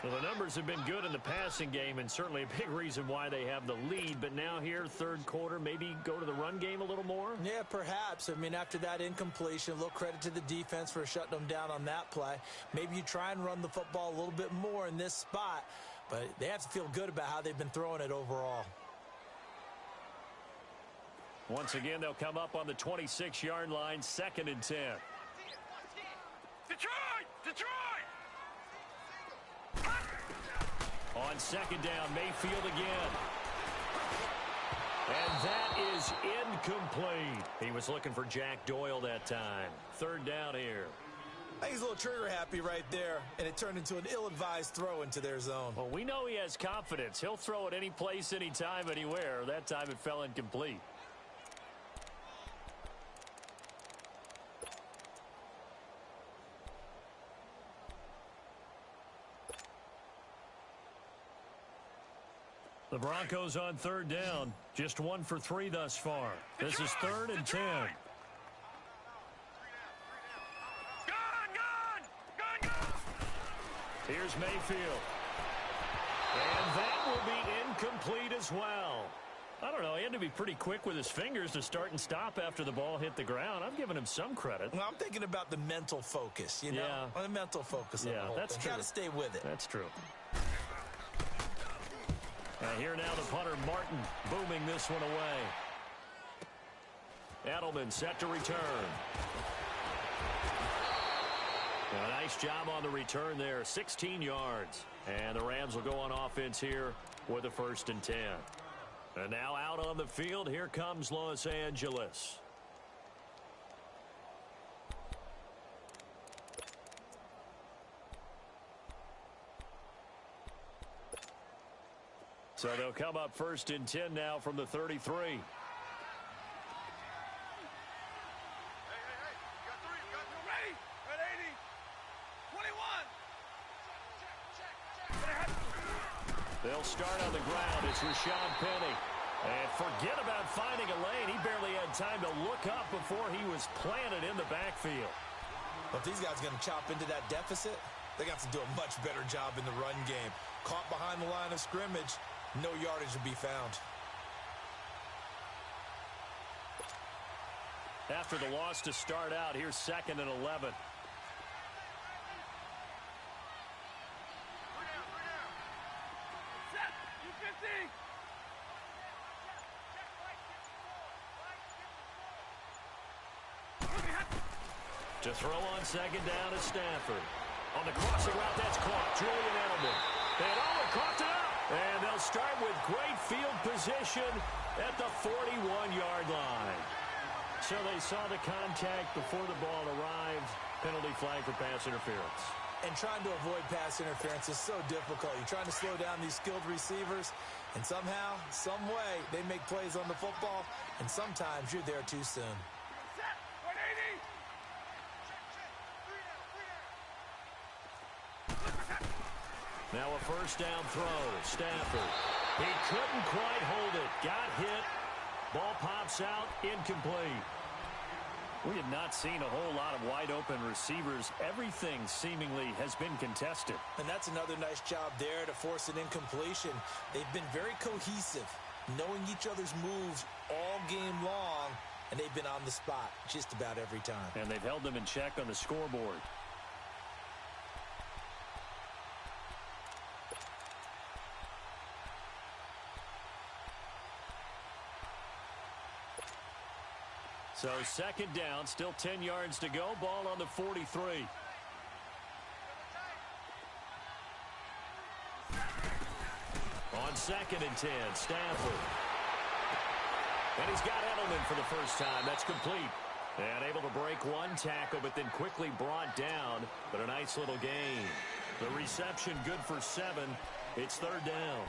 Well, the numbers have been good in the passing game, and certainly a big reason why they have the lead. But now here, 3rd quarter, maybe go to the run game a little more? Yeah, perhaps. I mean, after that incompletion, a little credit to the defense for shutting them down on that play. Maybe you try and run the football a little bit more in this spot, but they have to feel good about how they've been throwing it overall. Once again, they'll come up on the 26-yard line, 2nd and 10. Detroit! Detroit! On 2nd down, Mayfield again. And that is incomplete. He was looking for Jack Doyle that time. 3rd down here. I think he's a little trigger happy right there, and it turned into an ill-advised throw into their zone. Well, we know he has confidence. He'll throw it any place, anytime, anywhere. That time it fell incomplete. The Broncos on 3rd down. Just 1 for 3 thus far. This is 3rd and 10. Here's Mayfield. And that will be incomplete as well. I don't know. He had to be pretty quick with his fingers to start and stop after the ball hit the ground. I'm giving him some credit. Well, I'm thinking about the mental focus, you know? Yeah. On the mental focus of the whole that's thing. true. Got to stay with it. That's true. Here now the punter, Martin, booming this one away. Edelman set to return. A nice job on the return there, 16 yards. And the Rams will go on offense here with a 1st and 10. And now out on the field, here comes Los Angeles. So they'll come up 1st and 10 now from the 33. Hey, you got 3. You got 3. Ready? At 80. 21. They'll start on the ground. It's Rashad Penny. And forget about finding a lane. He barely had time to look up before he was planted in the backfield. But if these guys are going to chop into that deficit, they got to do a much better job in the run game. Caught behind the line of scrimmage, no yardage to be found. After the loss to start out, here's 2nd and 11. Set. You 50. To throw on 2nd down is Stafford. On the crossing route, that's caught. Julian Edelman. And caught it up. And they'll start with great field position at the 41-yard line. So they saw the contact before the ball arrived. Penalty flag for pass interference. And trying to avoid pass interference is so difficult. You're trying to slow down these skilled receivers, and somehow, some way, they make plays on the football, and sometimes you're there too soon. Set. 180. Now a 1st down throw. Stafford. He couldn't quite hold it. Got hit. Ball pops out. Incomplete. We have not seen a whole lot of wide-open receivers. Everything seemingly has been contested. And that's another nice job there to force an incompletion. They've been very cohesive, knowing each other's moves all game long, and they've been on the spot just about every time. And they've held them in check on the scoreboard. So 2nd down, still 10 yards to go. Ball on the 43. On 2nd and 10, Stafford. And he's got Edelman for the first time. That's complete. And able to break one tackle, but then quickly brought down. But a nice little gain. The reception good for 7. It's 3rd down.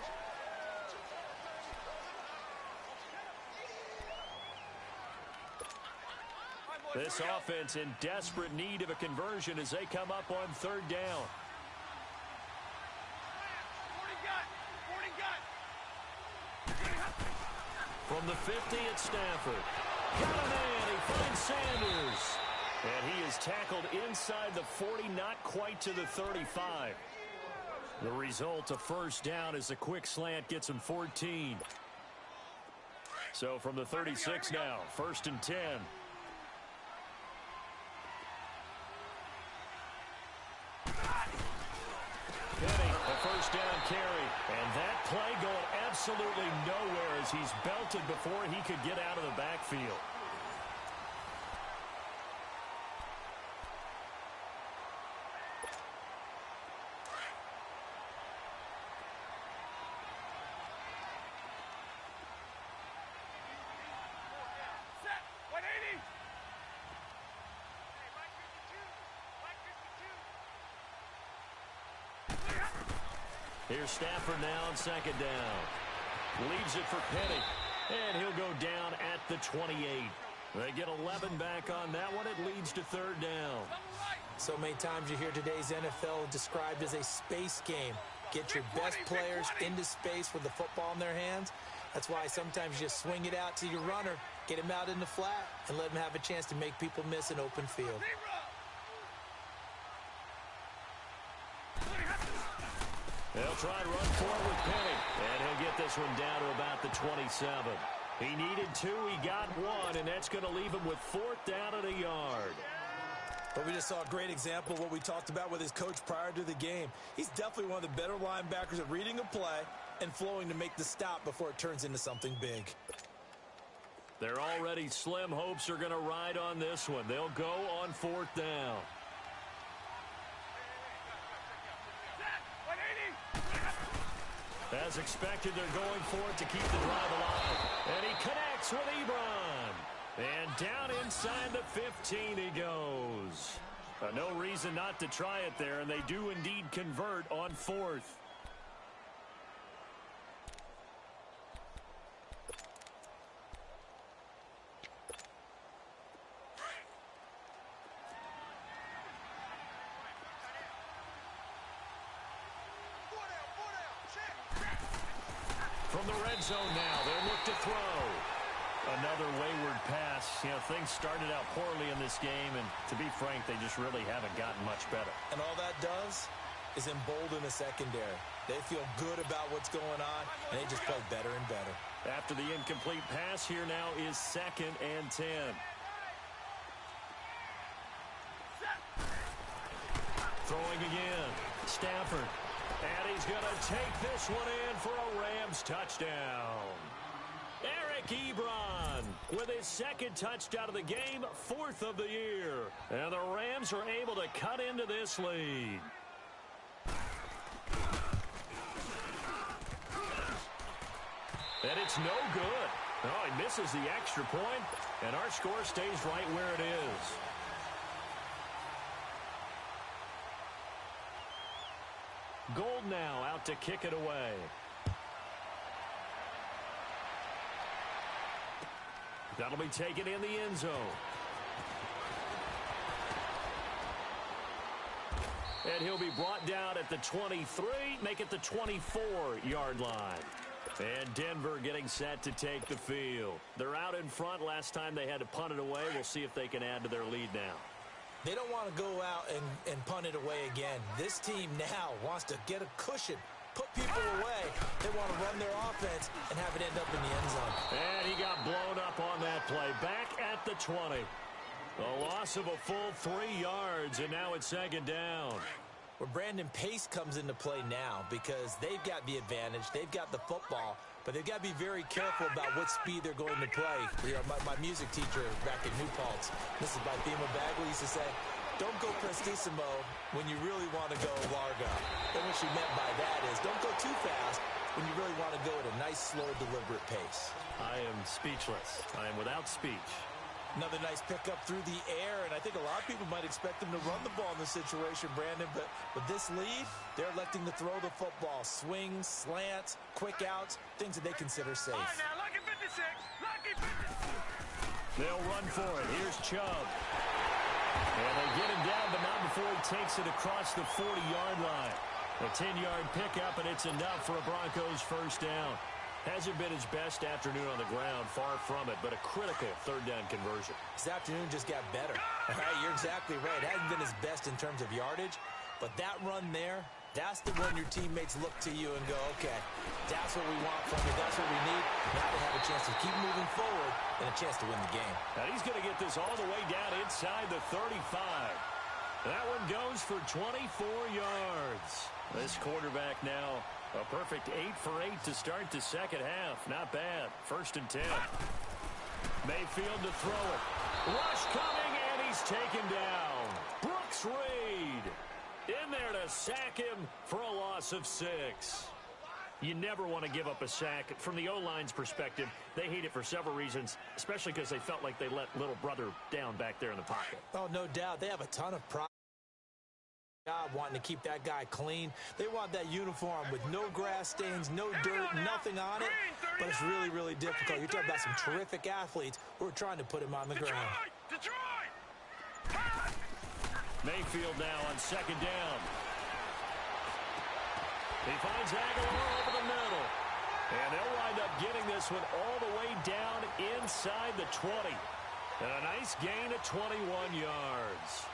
This offense in desperate need of a conversion as they come up on 3rd down. 40 gut. From the 50 at Stafford. Got a man. He finds Sanders. And he is tackled inside the 40, not quite to the 35. The result, a 1st down as the quick slant gets him 14. So from the 36 now, 1st and 10. Penny, a first down carry. And that play going absolutely nowhere as he's belted before he could get out of the backfield. Here's Stafford now on second down. Leaves it for Penny. And he'll go down at the 28. They get 11 back on that one. It leads to third down. So many times you hear today's NFL described as a space game. Get your best players into space with the football in their hands. That's why sometimes you just swing it out to your runner, get him out in the flat, and let him have a chance to make people miss an open field. They'll try and run forward with Penny. And he'll get this one down to about the 27. He needed 2, he got 1, and that's going to leave him with 4th down and a yard. But we just saw a great example of what we talked about with his coach prior to the game. He's definitely one of the better linebackers at reading a play and flowing to make the stop before it turns into something big. Their already slim hopes are going to ride on this one. They'll go on 4th down. As expected, they're going for it to keep the drive alive. And he connects with Ebron. And down inside the 15 he goes. No reason not to try it there, and they do indeed convert on 4th. From the red zone now, they'll look to throw. Another wayward pass. You know, things started out poorly in this game, and to be frank, they just really haven't gotten much better. And all that does is embolden the secondary. They feel good about what's going on, and they just play better and better. After the incomplete pass, here now is 2nd and 10. Throwing again. Stafford. And he's going to take this one in for a Rams touchdown. Eric Ebron with his 2nd touchdown of the game, 4th of the year. And the Rams are able to cut into this lead. And it's no good. Oh, he misses the extra point, and our score stays right where it is. Gold now out to kick it away. That'll be taken in the end zone. And he'll be brought down at the 23, make it the 24-yard line. And Denver getting set to take the field. They're out in front. Last time they had to punt it away. We'll see if they can add to their lead now. They don't want to go out and punt it away again. This team now wants to get a cushion, put people away. They want to run their offense and have it end up in the end zone. And he got blown up on that play. Back at the 20. A loss of a full 3 yards, and now it's 2nd down. Where Brandon Pace comes into play now because they've got the advantage. They've got the football, but they've got to be very careful about what speed they're going to play. You know, my music teacher back at New Paltz, this is by Thema Bagley, used to say, don't go prestissimo when you really want to go largo. And what she meant by that is don't go too fast when you really want to go at a nice, slow, deliberate pace. I am speechless. I am without speech. Another nice pickup through the air, and I think a lot of people might expect them to run the ball in this situation, Brandon, but with this lead, they're electing to throw the football. Swings, slants, quick outs, things that they consider safe. All right, now, lucky 56. Lucky 56. They'll run for it. Here's Chubb. And they get him down, but not before he takes it across the 40-yard line. A 10-yard pickup, and it's enough for a Broncos first down. Hasn't been his best afternoon on the ground, far from it, but a critical 3rd down conversion. His afternoon just got better. All right, you're exactly right. It hasn't been his best in terms of yardage, but that run there, that's the one your teammates look to you and go, okay, that's what we want from you. That's what we need. Now they have a chance to keep moving forward and a chance to win the game. Now he's going to get this all the way down inside the 35. That one and goes for 24 yards. This quarterback now a perfect 8 for 8 to start the second half. Not bad. 1st and 10. Mayfield to throw it. Rush coming, and he's taken down. Brooks Reed in there to sack him for a loss of 6. You never want to give up a sack. From the O-line's perspective, they hate it for several reasons, especially because they felt like they let little brother down back there in the pocket. Oh, no doubt. They have a ton of pride. Wanting to keep that guy clean. They want that uniform with no grass stains, no dirt, nothing on it. But it's really, really difficult. You're talking about some terrific athletes who are trying to put him on the ground. Mayfield now on 2nd down. He finds Aguilar over the middle. And they'll wind up getting this one all the way down inside the 20. And a nice gain of 21 yards.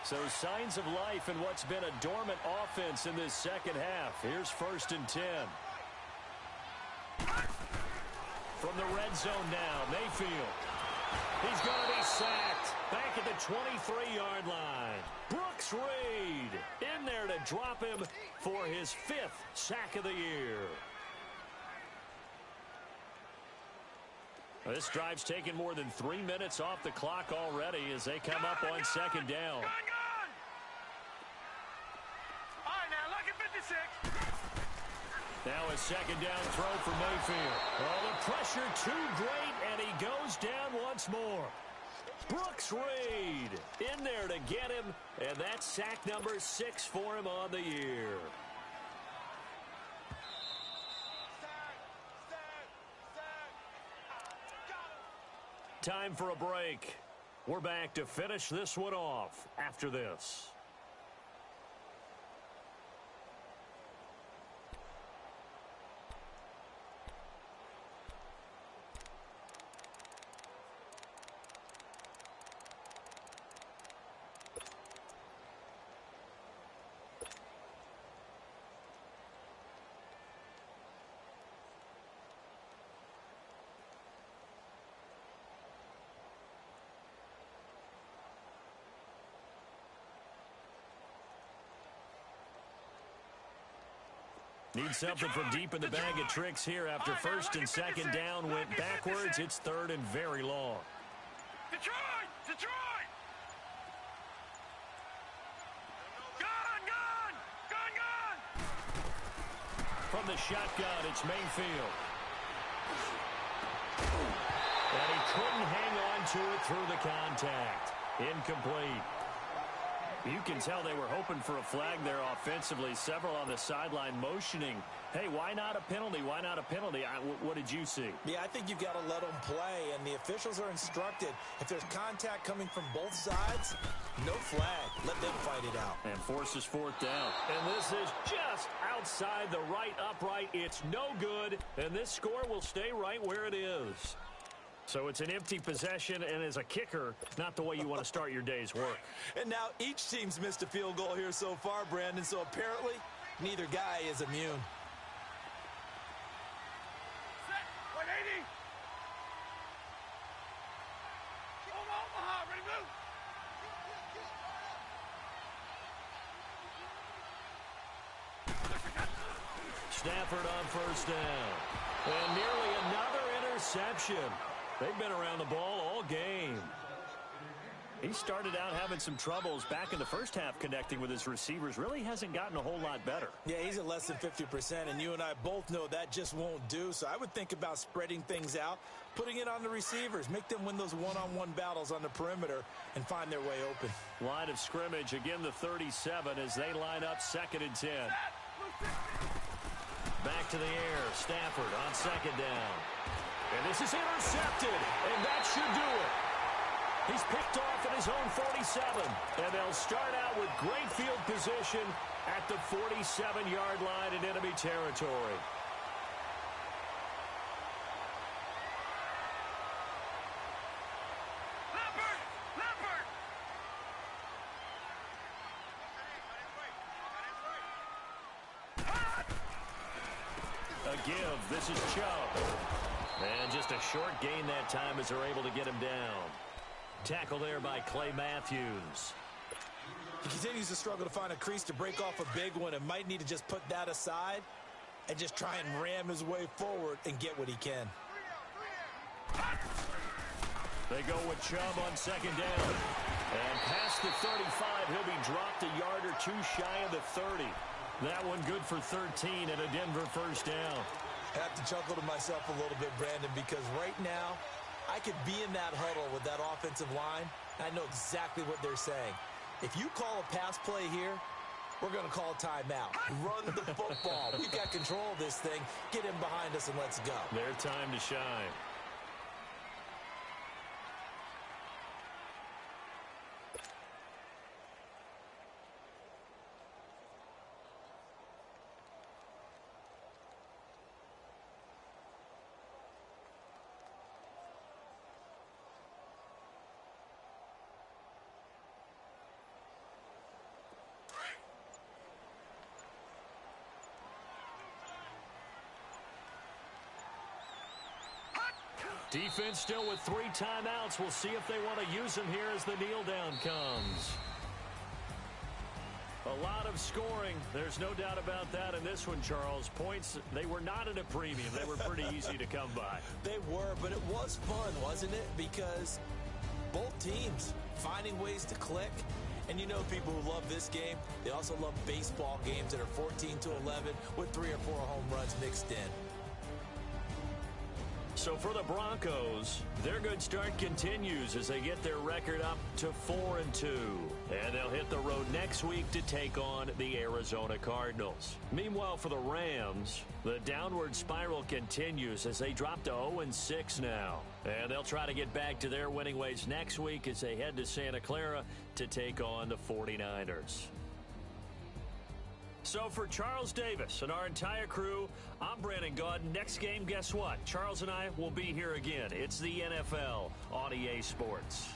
So signs of life in what's been a dormant offense in this second half. Here's 1st and 10. From the red zone now, Mayfield. He's going to be sacked back at the 23-yard line. Brooks Reed in there to drop him for his 5th sack of the year. This drive's taken more than 3 minutes off the clock already as they come up on 2nd down. Now a 2nd down throw for Mayfield. Oh, the pressure too great, and he goes down once more. Brooks Reed in there to get him, and that's sack number 6 for him on the year. Time for a break. We're back to finish this one off after this. Need something from deep in the bag of tricks here after 1st and 2nd down went backwards. It's 3rd and very long. Detroit! Detroit! Gun! From the shotgun, it's Mayfield. And he couldn't hang on to it through the contact. Incomplete. You can tell they were hoping for a flag there offensively. Several on the sideline motioning. Hey, why not a penalty? Why not a penalty? What did you see? Yeah, I think you've got to let them play, and the officials are instructed. If there's contact coming from both sides, no flag. Let them fight it out. And forces 4th down. And this is just outside the right upright. It's no good, and this score will stay right where it is. So it's an empty possession, and as a kicker, not the way you want to start your day's work. And now each team's missed a field goal here so far, Brandon, so apparently neither guy is immune. Set! 180! Omaha, ready to move! Stafford on 1st down. And nearly another interception. They've been around the ball all game. He started out having some troubles back in the first half connecting with his receivers. Really hasn't gotten a whole lot better. Yeah, he's at less than 50%, and you and I both know that just won't do. So I would think about spreading things out, putting it on the receivers, make them win those one-on-one battles on the perimeter and find their way open. Line of scrimmage, again the 37 as they line up 2nd and 10. Back to the air, Stafford on 2nd down. And this is intercepted, and that should do it. He's picked off at his own 47, and they'll start out with great field position at the 47-yard line in enemy territory. A give. This is Chubb. And just a short gain that time as they're able to get him down. Tackle there by Clay Matthews. He continues to struggle to find a crease to break off a big one and might need to just put that aside and just try and ram his way forward and get what he can. They go with Chubb on second down. And past the 35, he'll be dropped a yard or two shy of the 30. That one good for 13 and a Denver first down. I have to chuckle to myself a little bit, Brandon, because right now I could be in that huddle with that offensive line. I know exactly what they're saying. If you call a pass play here, we're going to call timeout. Run the football. We've got control of this thing. Get him behind us and let's go. Their time to shine. Defense still with 3 timeouts. We'll see if they want to use them here as the kneel down comes. A lot of scoring. There's no doubt about that in this one, Charles. Points, they were not at a premium. They were pretty easy to come by. They were, but it was fun, wasn't it? Because both teams finding ways to click. And you know people who love this game, they also love baseball games that are 14-11 with 3 or 4 home runs mixed in. So for the Broncos, their good start continues as they get their record up to 4-2. And they'll hit the road next week to take on the Arizona Cardinals. Meanwhile, for the Rams, the downward spiral continues as they drop to 0-6 now. And they'll try to get back to their winning ways next week as they head to Santa Clara to take on the 49ers. So for Charles Davis and our entire crew, I'm Brandon Gaudin. Next game, guess what? Charles and I will be here again. It's the NFL on EA Sports.